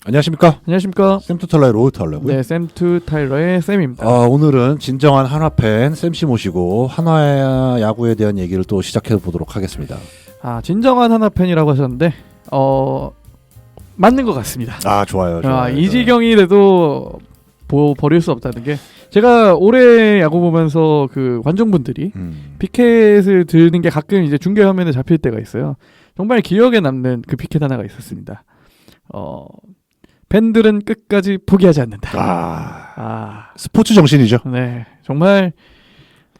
안녕하십니까? 안녕하십니까? 샘투 탈러의 로우 탈러고요. 네, 샘투 타일러의 샘입니다. 오늘은 진정한 한화 팬 샘씨 모시고 한화 야구에 대한 얘기를 또 시작해 보도록 하겠습니다. 진정한 한화 팬이라고 하셨는데 맞는 것 같습니다. 좋아요. 이 지경이 돼도 버릴 수 없다는 게, 제가 올해 야구 보면서 그 관중분들이 피켓을 들는 게 가끔 이제 중계 화면에 잡힐 때가 있어요. 정말 기억에 남는 그 피켓 하나가 있었습니다. 팬들은 끝까지 포기하지 않는다. 스포츠 정신이죠. 네, 정말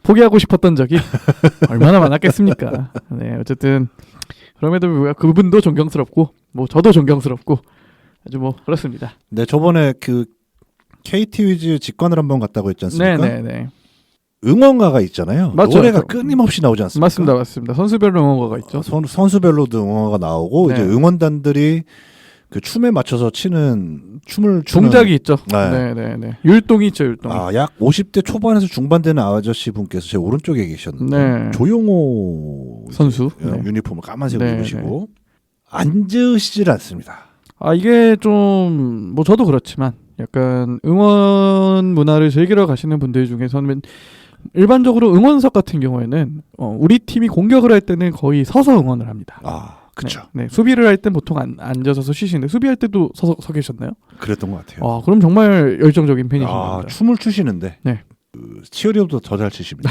포기하고 싶었던 적이 얼마나 많았겠습니까. 네, 어쨌든 그럼에도 불구하고 그분도 존경스럽고, 저도 존경스럽고, 아주 그렇습니다. 네, 저번에 그 KT 위즈 직관을 한번 갔다고 했지 않습니까? 네. 응원가가 있잖아요. 맞죠. 노래가 끊임없이 나오지 않습니까? 맞습니다. 선수별로 응원가가 있죠. 선수별로도 응원가가 나오고, 네. 이제 응원단들이 그 춤에 맞춰서 춤을 추는 동작이 있죠. 네. 네. 율동이 있죠, 율동. 약 50대 초반에서 중반 되는 아저씨 분께서 제 오른쪽에 계셨는데, 네. 조용호 선수. 네. 유니폼을 까만색으로 네, 입으시고 앉으시질 않습니다. 이게 좀 저도 그렇지만 약간 응원 문화를 즐기러 가시는 분들 중에서는 일반적으로 응원석 같은 경우에는 우리 팀이 공격을 할 때는 거의 서서 응원을 합니다. 그렇죠. 네. 수비를 할 땐 보통 앉아서 쉬시는데, 수비할 때도 서 계셨나요? 그랬던 것 같아요. 그럼 정말 열정적인 팬이신 겁니다. 춤을 추시는데, 네. 치어리어도 더 잘 추십니다.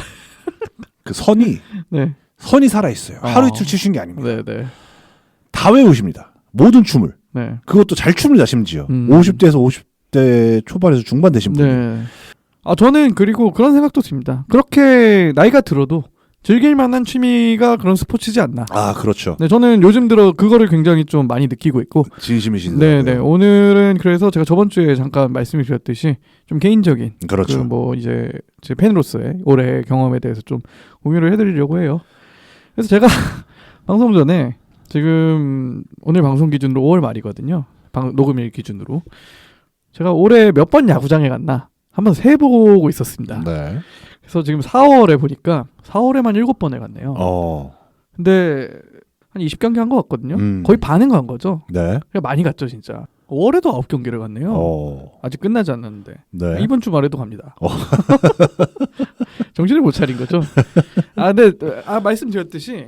그 선이 살아 있어요. 하루 이틀 추신 게 아닙니다. 네. 다 외우십니다. 모든 춤을. 네. 그것도 잘 춥니다. 심지어 50대에서 50대 초반에서 중반 되신 분이. 네. 저는 그리고 그런 생각도 듭니다. 그렇게 나이가 들어도 즐길 만한 취미가 그런 스포츠지 않나. 그렇죠. 네, 저는 요즘 들어 그거를 굉장히 좀 많이 느끼고 있고. 진심이신데요. 네. 오늘은 그래서 제가 저번 주에 잠깐 말씀을 드렸듯이 좀 개인적인, 그렇죠. 이제 제 팬으로서의 올해 경험에 대해서 좀 공유를 해드리려고 해요. 그래서 제가 방송 전에, 지금 오늘 방송 기준으로 5월 말이거든요. 녹음일 기준으로 제가 올해 몇 번 야구장에 갔나 한번 세보고 있었습니다. 네. 그래서 지금 4월에 보니까 4월에만 7번에 갔네요. 근데 한 20경기 한 것 같거든요. 거의 반은 간 거죠. 네. 많이 갔죠, 진짜. 5월에도 9경기를 갔네요. 아직 끝나지 않았는데. 네. 이번 주말에도 갑니다. 정신을 못 차린 거죠. 근데 말씀드렸듯이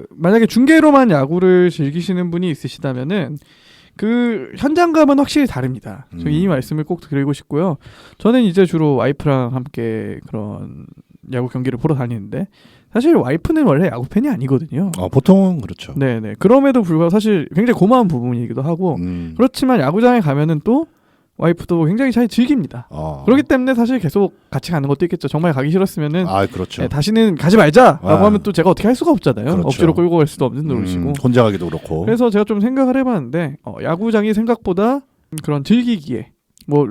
만약에 중계로만 야구를 즐기시는 분이 있으시다면은 그 현장감은 확실히 다릅니다. 저 이 말씀을 꼭 드리고 싶고요. 저는 이제 주로 와이프랑 함께 그런 야구 경기를 보러 다니는데, 사실 와이프는 원래 야구 팬이 아니거든요. 보통은 그렇죠. 네네. 그럼에도 불구하고 사실 굉장히 고마운 부분이기도 하고, 그렇지만 야구장에 가면은 또 와이프도 굉장히 잘 즐깁니다. 그렇기 때문에 사실 계속 같이 가는 것도 있겠죠. 정말 가기 싫었으면은 그렇죠. 다시는 가지 말자라고 하면 또 제가 어떻게 할 수가 없잖아요. 그렇죠. 억지로 끌고 갈 수도 없는 노릇이고. 혼자 가기도 그렇고. 그래서 제가 좀 생각을 해봤는데, 야구장이 생각보다 그런 즐기기에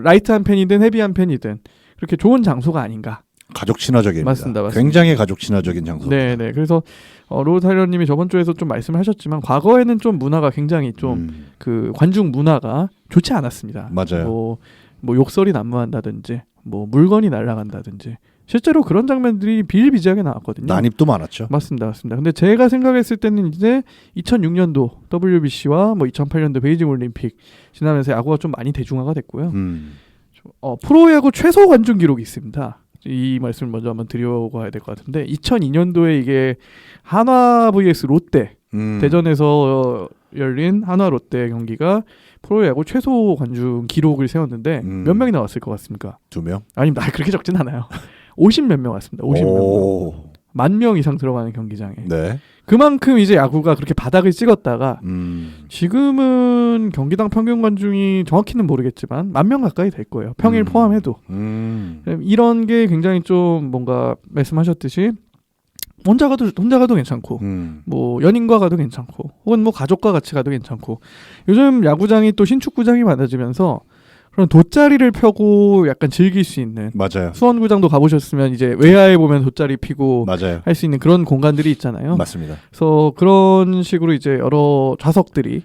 라이트한 팬이든 헤비한 팬이든 그렇게 좋은 장소가 아닌가. 가족 친화적입니다. 맞습니다. 굉장히 가족 친화적인 장소. 네. 그래서 로우 타일러님이 저번 주에서 좀 말씀하셨지만, 과거에는 좀 문화가 굉장히 좀 그 관중 문화가 좋지 않았습니다. 맞아요. 욕설이 난무한다든지, 물건이 날아간다든지, 실제로 그런 장면들이 비일비재하게 나왔거든요. 난입도 많았죠. 맞습니다. 근데 제가 생각했을 때는 이제 2006년도 WBC와 2008년도 베이징 올림픽 지나면서 야구가 좀 많이 대중화가 됐고요. 프로야구 최소 관중 기록이 있습니다. 이 말씀을 먼저 한번 드리고 가야 될 것 같은데, 2002년도에 이게 한화 vs 롯데 대전에서 열린 한화 롯데 경기가 프로야구 최소 관중 기록을 세웠는데 몇 명이 나왔을 것 같습니까? 2명? 아닙니다. 그렇게 적진 않아요. 50몇 명 왔습니다. 50몇 명. 10,000명 이상 들어가는 경기장에. 네. 그만큼 이제 야구가 그렇게 바닥을 찍었다가 지금은 경기당 평균 관중이 정확히는 모르겠지만 10,000명 가까이 될 거예요. 평일 포함해도. 이런 게 굉장히 좀 뭔가 말씀하셨듯이 혼자 가도 괜찮고, 연인과 가도 괜찮고, 혹은 가족과 같이 가도 괜찮고, 요즘 야구장이 또 신축구장이 많아지면서 그런 돗자리를 펴고 약간 즐길 수 있는. 맞아요. 수원구장도 가보셨으면 이제 외야에 보면 돗자리 피고 할 수 있는 그런 공간들이 있잖아요. 맞습니다. 그래서 그런 식으로 이제 여러 좌석들이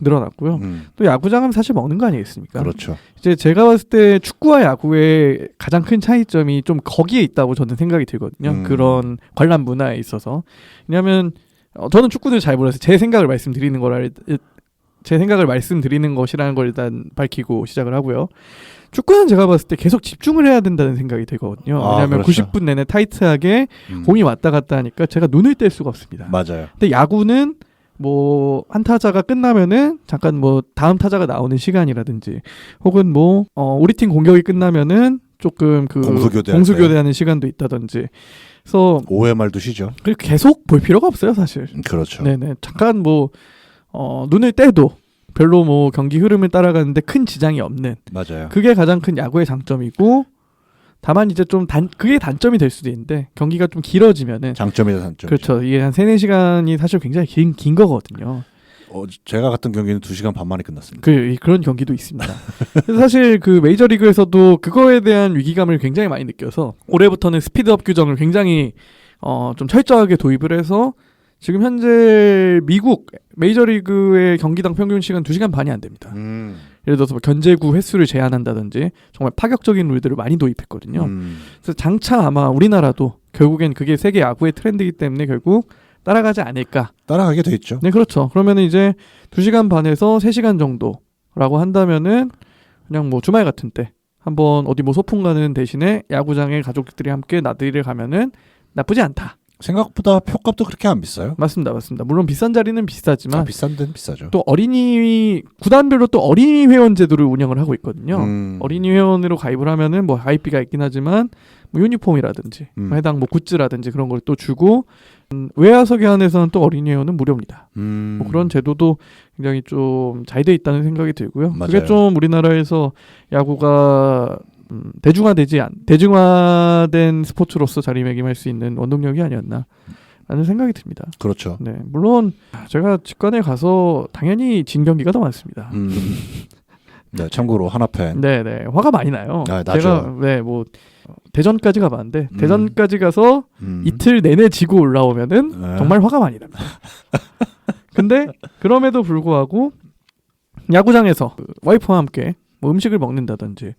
늘어났고요. 또 야구장은 사실 먹는 거 아니겠습니까? 그렇죠. 이제 제가 봤을 때 축구와 야구의 가장 큰 차이점이 좀 거기에 있다고 저는 생각이 들거든요. 그런 관람 문화에 있어서. 왜냐하면 저는 축구를 잘 몰라서 제 생각을 말씀드리는 거라 제 생각을 말씀드리는 것이라는 걸 일단 밝히고 시작을 하고요. 축구는 제가 봤을 때 계속 집중을 해야 된다는 생각이 들거든요. 왜냐하면 그렇죠. 90분 내내 타이트하게 공이 왔다 갔다 하니까 제가 눈을 뗄 수가 없습니다. 맞아요. 근데 야구는 뭐 한 타자가 끝나면은 잠깐 뭐 다음 타자가 나오는 시간이라든지 혹은 뭐 우리 팀 공격이 끝나면은 조금 그 공수교대하는 시간도 있다든지 그래서 5회 말도 쉬죠. 그리고 계속 볼 필요가 없어요 사실. 그렇죠. 네네 잠깐 뭐 눈을 떼도 별로 뭐 경기 흐름을 따라가는데 큰 지장이 없는. 맞아요. 그게 가장 큰 야구의 장점이고 다만 이제 좀 그게 단점이 될 수도 있는데 경기가 좀 길어지면은 장점이다 단점. 그렇죠. 이게 한 3-4시간이 사실 굉장히 긴 거거든요. 제가 갔던 경기는 2시간 반 만에 끝났습니다. 그런 경기도 있습니다. 그래서 사실 그 메이저리그에서도 그거에 대한 위기감을 굉장히 많이 느껴서 올해부터는 스피드업 규정을 굉장히 좀 철저하게 도입을 해서 지금 현재 미국 메이저리그의 경기당 평균 시간 2시간 반이 안 됩니다. 예를 들어서 뭐 견제구 횟수를 제한한다든지 정말 파격적인 룰들을 많이 도입했거든요. 그래서 장차 아마 우리나라도 결국엔 그게 세계 야구의 트렌드이기 때문에 결국 따라가지 않을까. 따라가게 돼 있죠. 네, 그렇죠. 그러면은 이제 2시간 반에서 3시간 정도라고 한다면은 그냥 뭐 주말 같은 때 한번 어디 뭐 소풍 가는 대신에 야구장에 가족들이 함께 나들이를 가면은 나쁘지 않다. 생각보다 표값도 그렇게 안 비싸요. 맞습니다. 물론 비싼 자리는 비싸지만 비싼 데는 비싸죠. 또 구단별로 또 어린이 회원 제도를 운영을 하고 있거든요. 어린이 회원으로 가입을 하면은 뭐 가입비가 있긴 하지만 뭐 유니폼이라든지 해당 뭐 굿즈라든지 그런 걸 또 주고 외야석에 한해서는 또 어린이 회원은 무료입니다. 뭐 그런 제도도 굉장히 좀 잘 돼 있다는 생각이 들고요. 맞아요. 그게 좀 우리나라에서 야구가 대중화된 스포츠로서 자리매김할 수 있는 원동력이 아니었나 라는 생각이 듭니다. 그렇죠. 네, 물론 제가 직관에 가서 당연히 진 경기가 더 많습니다. 네, 참고로 하나팬. 네, 화가 많이 나요. 나죠. 제가 뭐 대전까지 가봤는데 대전까지 가서 이틀 내내 지고 올라오면은 정말 화가 많이 납니다. 근데 그럼에도 불구하고 야구장에서 와이프와 함께 뭐 음식을 먹는다든지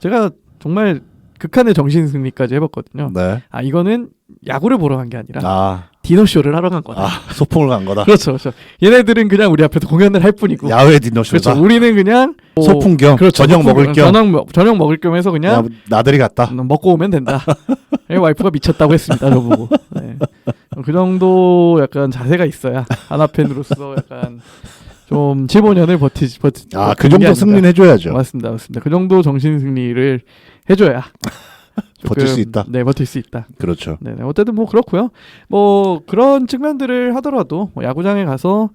제가 정말 극한의 정신승리까지 해봤거든요. 네. 이거는 야구를 보러 간 게 아니라 디너쇼를 하러 간 거다. 소풍을 간 거다. 그렇죠. 얘네들은 그냥 우리 앞에서 공연을 할 뿐이고 야외 디너쇼다. 그렇죠. 우리는 그냥 소풍 겸 그렇죠. 저녁 먹을 겸 저녁 먹을 겸 해서 그냥 나들이 갔다. 먹고 오면 된다. 와이프가 미쳤다고 했습니다. 저보고. 네. 그 정도 약간 자세가 있어야 하나팬으로서 약간 좀 15년을 그 정도 승리는 해줘야죠. 맞습니다. 그 정도 정신 승리를 해줘야 버틸 수 있다. 네, 버틸 수 있다. 그렇죠. 네, 어쨌든 뭐 그렇고요. 뭐 그런 측면들을 하더라도 뭐 야구장에 가서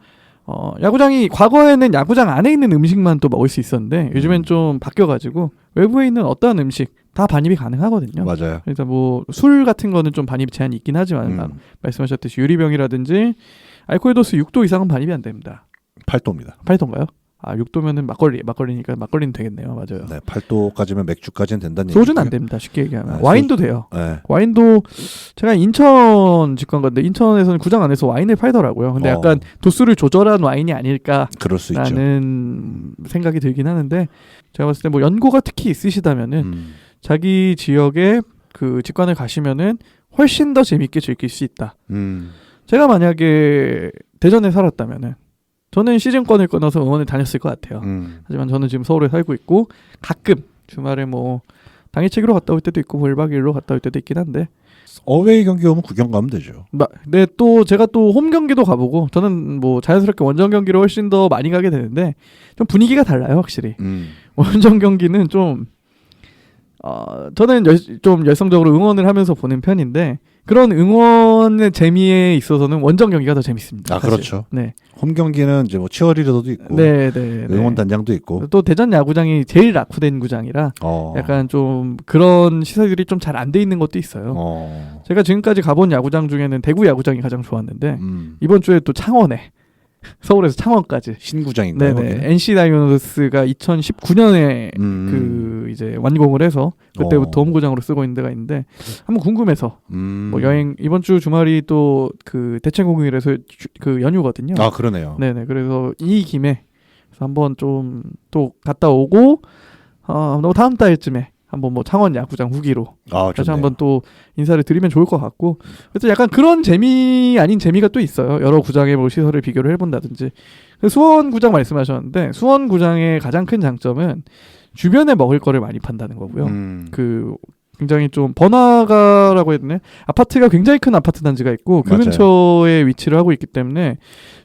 야구장이 과거에는 야구장 안에 있는 음식만 또 먹을 수 있었는데 요즘엔 좀 바뀌어가지고 외부에 있는 어떠한 음식 다 반입이 가능하거든요. 맞아요. 그래서 뭐 술 같은 거는 좀 반입 제한이 있긴 하지만 말씀하셨듯이 유리병이라든지 알코올 도수 6도 이상은 반입이 안 됩니다. 8도입니다. 8도인가요? 6도면은 막걸리니까 막걸리는 되겠네요. 맞아요. 네, 8도까지면 맥주까지는 된다는 얘기죠. 소주는 안 됩니다. 쉽게 얘기하면. 와인도 돼요. 네. 와인도 제가 인천 직관 건데 인천에서는 구장 안에서 와인을 팔더라고요. 근데 약간 도수를 조절한 와인이 아닐까 그럴 수 있죠. 라는 생각이 들긴 하는데 제가 봤을 때 뭐 연고가 특히 있으시다면은 자기 지역에 그 직관을 가시면은 훨씬 더 재밌게 즐길 수 있다. 제가 만약에 대전에 살았다면은 저는 시즌권을 끊어서 응원을 다녔을 것 같아요. 하지만 저는 지금 서울에 살고 있고 가끔 주말에 뭐 당일치기로 갔다 올 때도 있고 뭐 1박 2일로 갔다 올 때도 있긴 한데 어웨이 경기 오면 구경 가면 되죠. 네, 또 제가 또 홈 경기도 가보고 저는 뭐 자연스럽게 원정 경기를 훨씬 더 많이 가게 되는데 좀 분위기가 달라요 확실히. 원정 경기는 좀 저는 좀 열성적으로 응원을 하면서 보는 편인데 그런 응원의 재미에 있어서는 원정 경기가 더 재밌습니다. 사실. 그렇죠. 네. 홈 경기는 이제 뭐 치어리더도 있고, 응원 단장도 있고. 또 대전 야구장이 제일 낙후된 구장이라 약간 좀 그런 시설들이 좀 잘 안 돼 있는 것도 있어요. 제가 지금까지 가본 야구장 중에는 대구 야구장이 가장 좋았는데 이번 주에 또 창원에 서울에서 창원까지 신구장인가요? 네네. NC 다이노스가 2019년에 그 이제 완공을 해서 그때부터 홈구장으로 쓰고 있는 데가 있는데 한번 궁금해서 뭐 여행 이번 주 주말이 또 그 대체공휴일에서 그 연휴거든요. 그러네요. 네네. 그래서 이 김에 한번 좀 또 갔다 오고 다음 달쯤에 한번 뭐 창원 야구장 후기로 다시 한번 또 인사를 드리면 좋을 것 같고 그래서 약간 그런 재미 아닌 재미가 또 있어요. 여러 구장의 뭐 시설을 비교를 해본다든지 수원구장 말씀하셨는데 수원구장의 가장 큰 장점은 주변에 먹을 거를 많이 판다는 거고요. 그 굉장히 좀 번화가라고 해야 되나? 아파트가 굉장히 큰 아파트 단지가 있고 그 맞아요. 근처에 위치를 하고 있기 때문에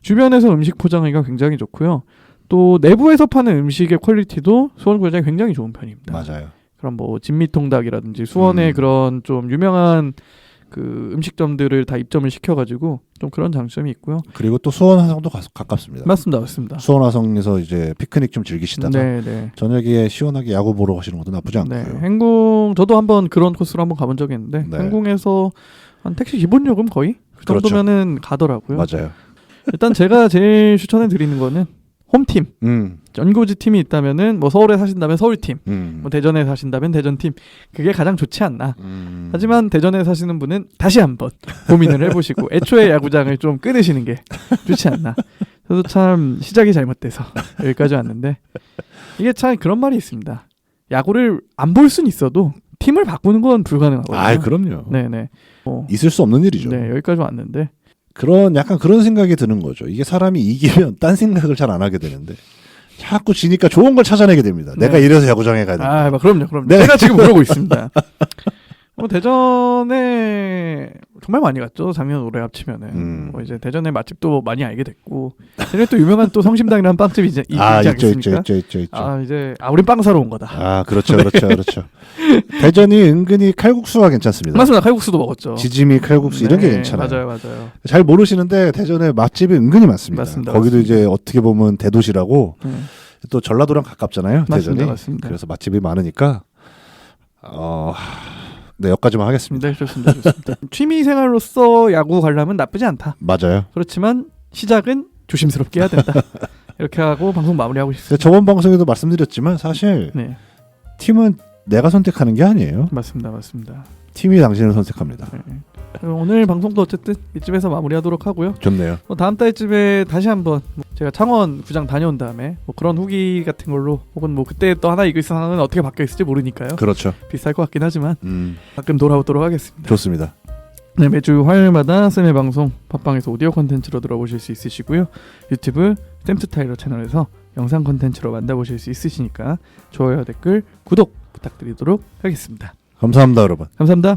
주변에서 음식 포장하기가 굉장히 좋고요. 또 내부에서 파는 음식의 퀄리티도 수원구장이 굉장히 좋은 편입니다. 맞아요. 그럼 뭐 진미통닭이라든지 수원의 그런 좀 유명한 그 음식점들을 다 입점을 시켜가지고 좀 그런 장점이 있고요. 그리고 또 수원 화성도 가깝습니다. 맞습니다. 수원 화성에서 이제 피크닉 좀 즐기시다가 네. 저녁에 시원하게 야구 보러 가시는 것도 나쁘지 않고요. 네, 행궁 저도 한번 그런 코스로 한번 가본 적이 있는데 네. 행궁에서 한 택시 기본 요금 거의 그 그렇죠. 정도면은 가더라고요. 맞아요. 일단 제가 제일 추천해 드리는 거는 홈팀. 연고지 팀이 있다면은 뭐 서울에 사신다면 서울팀, 뭐 대전에 사신다면 대전팀, 그게 가장 좋지 않나. 하지만 대전에 사시는 분은 다시 한번 고민을 해보시고 애초에 야구장을 좀 끊으시는 게 좋지 않나. 저도 참 시작이 잘못돼서 여기까지 왔는데 이게 참 그런 말이 있습니다. 야구를 안 볼 수는 있어도 팀을 바꾸는 건 불가능하거든요. 아, 그럼요. 네네. 있을 수 없는 일이죠. 네, 여기까지 왔는데. 약간 그런 생각이 드는 거죠. 이게 사람이 이기면 딴 생각을 잘 안 하게 되는데 자꾸 지니까 좋은 걸 찾아내게 됩니다. 네. 내가 이래서 야구장에 가야 된다. 아, 그럼요. 네. 제가 지금 그러고 있습니다. 대전에 정말 많이 갔죠. 작년 올해 합치면은. 뭐 이제 대전에 맛집도 많이 알게 됐고. 대전에 또 유명한 또 성심당이라는 빵집이 있지 않겠습니까? 있죠. 우린 빵 사러 온 거다. 아, 그렇죠. 대전이 은근히 칼국수가 괜찮습니다. 맞습니다. 칼국수도 먹었죠. 지짐이 칼국수 이런 게 괜찮아요. 맞아요. 잘 모르시는데 대전에 맛집이 은근히 많습니다. 맞습니다. 거기도 이제 어떻게 보면 대도시라고 또 전라도랑 가깝잖아요. 대전이. 맞습니다. 그래서 맛집이 많으니까 네, 여기까지만 하겠습니다. 네, 좋습니다. 취미 생활로서 야구 관람은 나쁘지 않다. 맞아요. 그렇지만 시작은 조심스럽게 해야 된다. 이렇게 하고 방송 마무리하고 싶습니다. 저번 방송에도 말씀드렸지만 사실 네. 팀은 내가 선택하는 게 아니에요. 맞습니다. 팀이 당신을 선택합니다. 네. 오늘 방송도 어쨌든 이쯤에서 마무리하도록 하고요. 좋네요. 다음 달쯤에 다시 한번 제가 창원 구장 다녀온 다음에 뭐 그런 후기 같은 걸로 혹은 뭐 그때 또 하나 이글 상황은 어떻게 바뀌어 있을지 모르니까요. 그렇죠. 비쌀 것 같긴 하지만 가끔 돌아오도록 하겠습니다. 좋습니다. 네, 매주 화요일마다 쌤의 방송 팟빵에서 오디오 콘텐츠로 들어보실 수 있으시고요. 유튜브 쌤스타일러 채널에서 영상 콘텐츠로 만나보실 수 있으시니까 좋아요, 댓글, 구독 부탁드리도록 하겠습니다. 감사합니다, 여러분. 감사합니다.